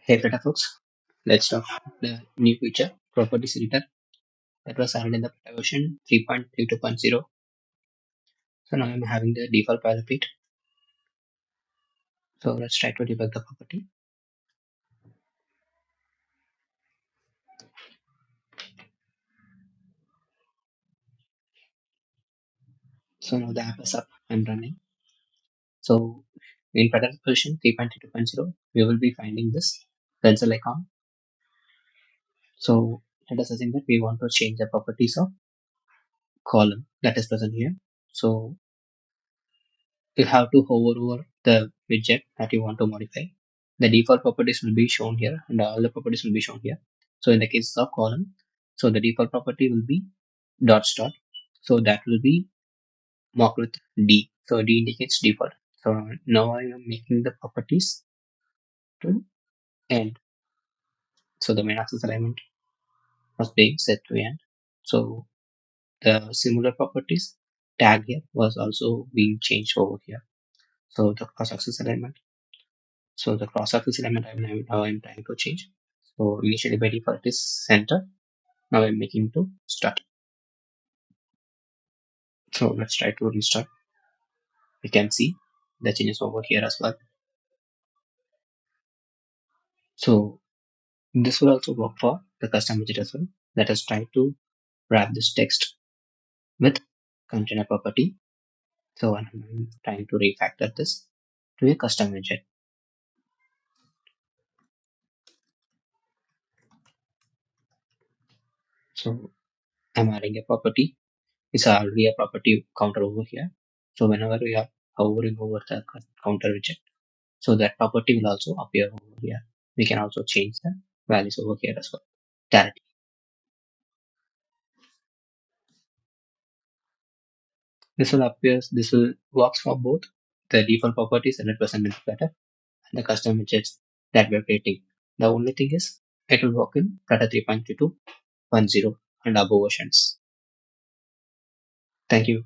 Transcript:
Hey Flutter folks, let's talk the new feature properties editor that was added in the Flutter version 3.32.0. So now I'm having the default boilerplate. So let's try to debug the property. So now the app is up and running. So in Flutter version 3.32.0, we will be finding this pencil icon. So let us assume that we want to change the properties of column that is present here. So you have to hover over the widget that you want to modify. The default properties will be shown here and all the properties will be shown here. So in the case of column, so the default property will be dot start. So that will be marked with D. So D indicates default. So now I am making the properties to end. So the main access element was being set to end. So the similar properties tag here was also being changed over here. So the cross access element. So the cross access element I'm trying to change. So initially by default it is center. Now I'm making to start. So let's try to restart. We can see the changes over here as well. So this will also work for the custom widget as well. Let us try to wrap this text with container property. So I'm trying to refactor this to a custom widget. So I'm adding a property. It's already a property counter over here. So whenever we are hovering over the counter widget, so that property will also appear over here. We can also change the values over here as well directly. This will works for both the default properties that represent in Flutter and the custom widgets that we're creating. The only thing is it will work in Flutter 3.22.0 and above versions. Thank you.